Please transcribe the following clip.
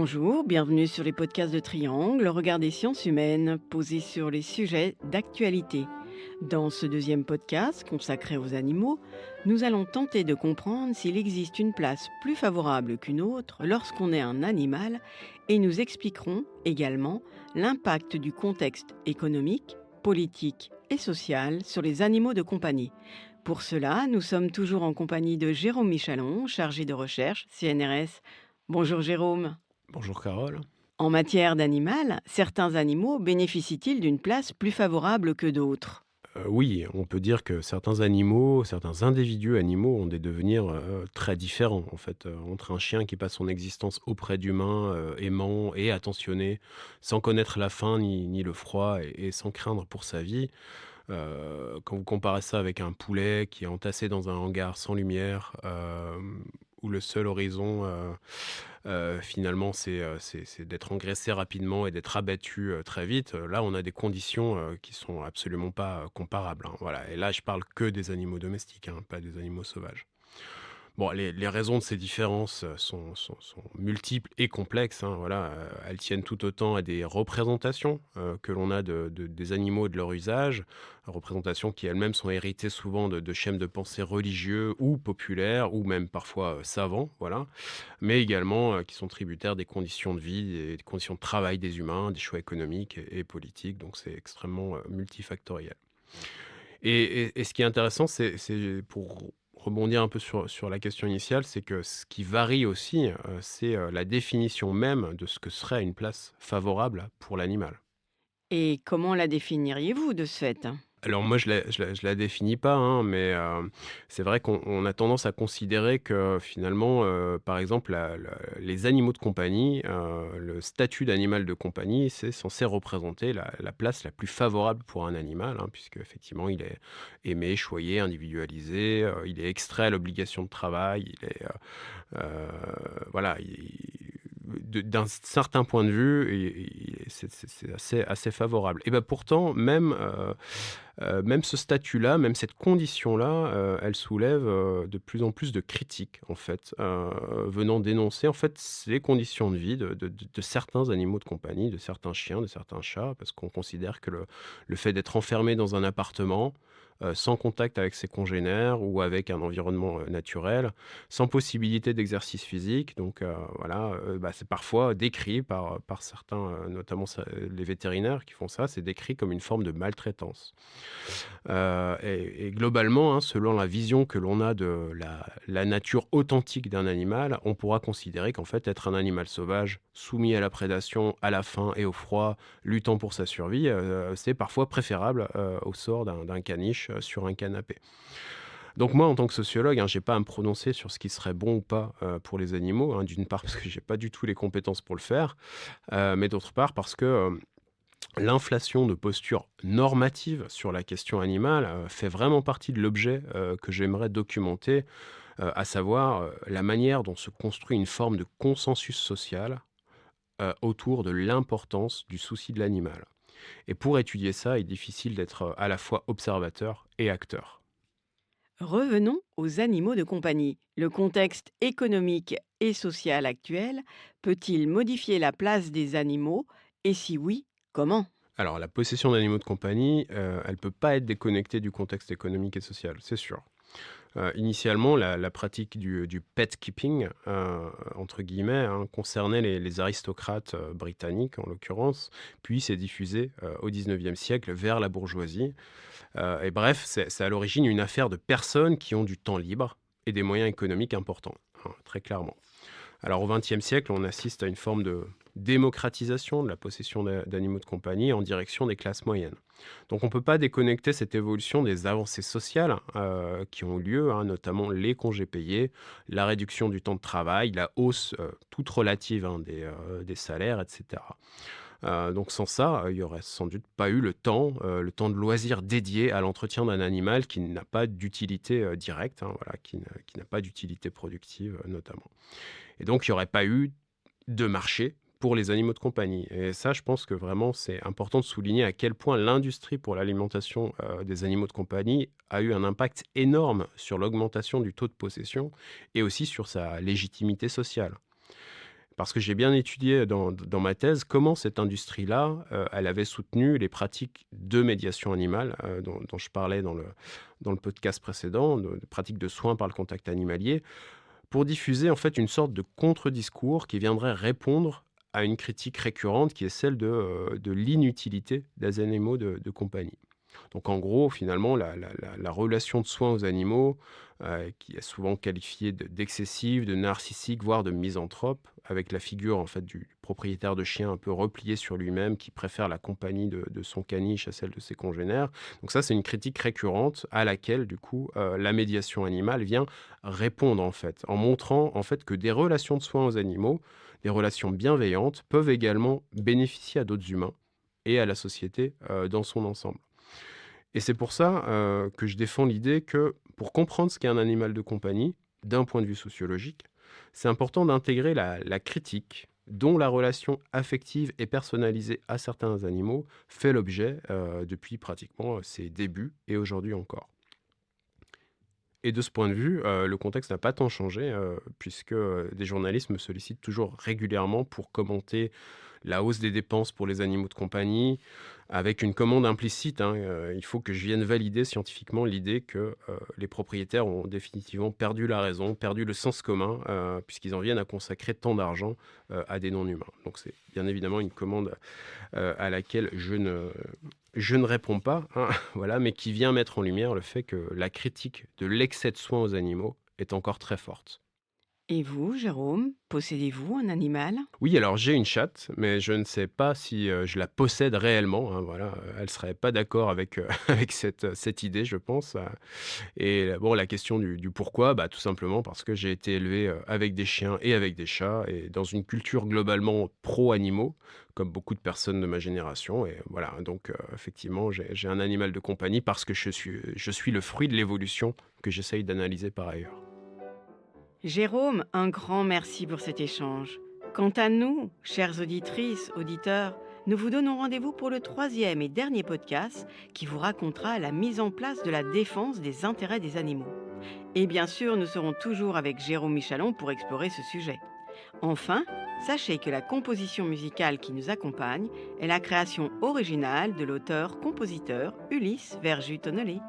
Bonjour, bienvenue sur les podcasts de Triangle, le regard des sciences humaines, posé sur les sujets d'actualité. Dans ce deuxième podcast consacré aux animaux, nous allons tenter de comprendre s'il existe une place plus favorable qu'une autre lorsqu'on est un animal et nous expliquerons également l'impact du contexte économique, politique et social sur les animaux de compagnie. Pour cela, nous sommes toujours en compagnie de Jérôme Michalon, chargé de recherche, CNRS. Bonjour Jérôme. Bonjour Carole. En matière d'animal, certains animaux bénéficient-ils d'une place plus favorable que d'autres? Oui, on peut dire que certains animaux, certains individus animaux ont des devenirs, très différents en fait, entre un chien qui passe son existence auprès d'humains, aimant et attentionné, sans connaître la faim ni le froid et sans craindre pour sa vie. Quand vous comparez ça avec un poulet qui est entassé dans un hangar sans lumière, où le seul horizon, finalement, c'est d'être engraissé rapidement et d'être abattu, très vite. Là, on a des conditions, qui sont absolument pas, comparables, hein, voilà et là, je parle que des animaux domestiques, hein, pas des animaux sauvages. Bon, les raisons de ces différences, sont multiples et complexes, hein, voilà, elles tiennent tout autant à des représentations, que l'on a des animaux et de leur usage, représentations qui elles-mêmes sont héritées souvent de schèmes de pensée religieux ou populaires ou même parfois, savants, voilà. Mais également, qui sont tributaires des conditions de vie et des conditions de travail des humains, des choix économiques et politiques, donc c'est extrêmement, multifactoriel. Et ce qui est intéressant, c'est pour rebondir un peu sur la question initiale, c'est que ce qui varie aussi, c'est, la définition même de ce que serait une place favorable pour l'animal. Et comment la définiriez-vous de ce fait? Alors moi, je la définis pas, hein, mais c'est vrai qu'on a tendance à considérer que finalement, par exemple, les animaux de compagnie, le statut d'animal de compagnie, c'est censé représenter la place la plus favorable pour un animal, hein, puisqu'effectivement, il est aimé, choyé, individualisé, il est extrait à l'obligation de travail, il est, voilà, d'un certain point de vue, c'est assez favorable. Et ben pourtant, même ce statut-là, même cette condition-là, elle soulève, de plus en plus de critiques, en fait, venant dénoncer, en fait, les conditions de vie de certains animaux de compagnie, de certains chiens, de certains chats, parce qu'on considère que le fait d'être enfermé dans un appartement, sans contact avec ses congénères ou avec un environnement, naturel, sans possibilité d'exercice physique, donc voilà, bah, c'est parfois décrit par certains, notamment les vétérinaires qui font ça, c'est décrit comme une forme de maltraitance. Et globalement, hein, selon la vision que l'on a de la nature authentique d'un animal, on pourra considérer qu'en fait, être un animal sauvage, soumis à la prédation, à la faim et au froid, luttant pour sa survie, c'est parfois préférable, au sort d'un caniche, sur un canapé. Donc moi, en tant que sociologue, hein, j'ai pas à me prononcer sur ce qui serait bon ou pas, pour les animaux, hein, d'une part parce que j'ai pas du tout les compétences pour le faire, mais d'autre part parce que, l'inflation de postures normatives sur la question animale, fait vraiment partie de l'objet, que j'aimerais documenter, à savoir, la manière dont se construit une forme de consensus social, autour de l'importance du souci de l'animal. Et pour étudier ça, il est difficile d'être, à la fois observateur et acteur. Revenons aux animaux de compagnie. Le contexte économique et social actuel peut-il modifier la place des animaux? Et si oui, comment? Alors la possession d'animaux de compagnie, elle peut pas être déconnectée du contexte économique et social, c'est sûr. Initialement, la pratique du «pet keeping», entre guillemets, hein, concernait les aristocrates, britanniques en l'occurrence, puis s'est diffusée, au 19e siècle vers la bourgeoisie. Et bref, c'est à l'origine une affaire de personnes qui ont du temps libre et des moyens économiques importants, hein, très clairement. Alors au XXe siècle, on assiste à une forme de démocratisation de la possession d'animaux de compagnie en direction des classes moyennes. Donc on ne peut pas déconnecter cette évolution des avancées sociales, qui ont eu lieu, hein, notamment les congés payés, la réduction du temps de travail, la hausse, toute relative, hein, des salaires, etc. Donc sans ça, il y aurait sans doute pas eu le temps de loisir dédié à l'entretien d'un animal qui n'a pas d'utilité, directe, hein, voilà, qui n'a pas d'utilité productive, notamment. Et donc il y aurait pas eu de marché pour les animaux de compagnie. Et ça, je pense que vraiment, c'est important de souligner à quel point l'industrie pour l'alimentation, des animaux de compagnie a eu un impact énorme sur l'augmentation du taux de possession et aussi sur sa légitimité sociale. Parce que j'ai bien étudié dans ma thèse comment cette industrie-là, elle avait soutenu les pratiques de médiation animale, dont je parlais dans le podcast précédent, de pratiques de soins par le contact animalier, pour diffuser en fait une sorte de contre-discours qui viendrait répondre à une critique récurrente qui est celle de l'inutilité des animaux de compagnie. Donc en gros, finalement, la relation de soins aux animaux, qui est souvent qualifiée d'excessive, de narcissique, voire de misanthrope, avec la figure en fait du propriétaire de chien un peu replié sur lui-même, qui préfère la compagnie de son caniche à celle de ses congénères. Donc ça, c'est une critique récurrente à laquelle, du coup, la médiation animale vient répondre en fait, en montrant en fait que des relations de soins aux animaux, des relations bienveillantes, peuvent également bénéficier à d'autres humains et à la société dans son ensemble. Et c'est pour ça que je défends l'idée que pour comprendre ce qu'est un animal de compagnie, d'un point de vue sociologique, c'est important d'intégrer la critique dont la relation affective et personnalisée à certains animaux fait l'objet depuis pratiquement ses débuts et aujourd'hui encore. Et de ce point de vue, le contexte n'a pas tant changé, puisque des journalistes me sollicitent toujours régulièrement pour commenter la hausse des dépenses pour les animaux de compagnie, avec une commande implicite, hein. Il faut que je vienne valider scientifiquement l'idée que les propriétaires ont définitivement perdu la raison, perdu le sens commun, puisqu'ils en viennent à consacrer tant d'argent à des non-humains. Donc c'est bien évidemment une commande à laquelle je ne réponds pas, hein, voilà, mais qui vient mettre en lumière le fait que la critique de l'excès de soins aux animaux est encore très forte. Et vous, Jérôme, possédez-vous un animal? Oui, alors j'ai une chatte, mais je ne sais pas si je la possède réellement, hein, voilà, elle serait pas d'accord avec, avec cette idée, je pense. Et bon, la question du pourquoi, bah, tout simplement parce que j'ai été élevé avec des chiens et avec des chats, et dans une culture globalement pro-animaux, comme beaucoup de personnes de ma génération. Et voilà, donc effectivement, j'ai un animal de compagnie parce que je suis le fruit de l'évolution que j'essaye d'analyser par ailleurs. Jérôme, un grand merci pour cet échange. Quant à nous, chères auditrices, auditeurs, nous vous donnons rendez-vous pour le troisième et dernier podcast qui vous racontera la mise en place de la défense des intérêts des animaux. Et bien sûr, nous serons toujours avec Jérôme Michalon pour explorer ce sujet. Enfin, sachez que la composition musicale qui nous accompagne est la création originale de l'auteur-compositeur Ulysse Verjus-Tonnelet.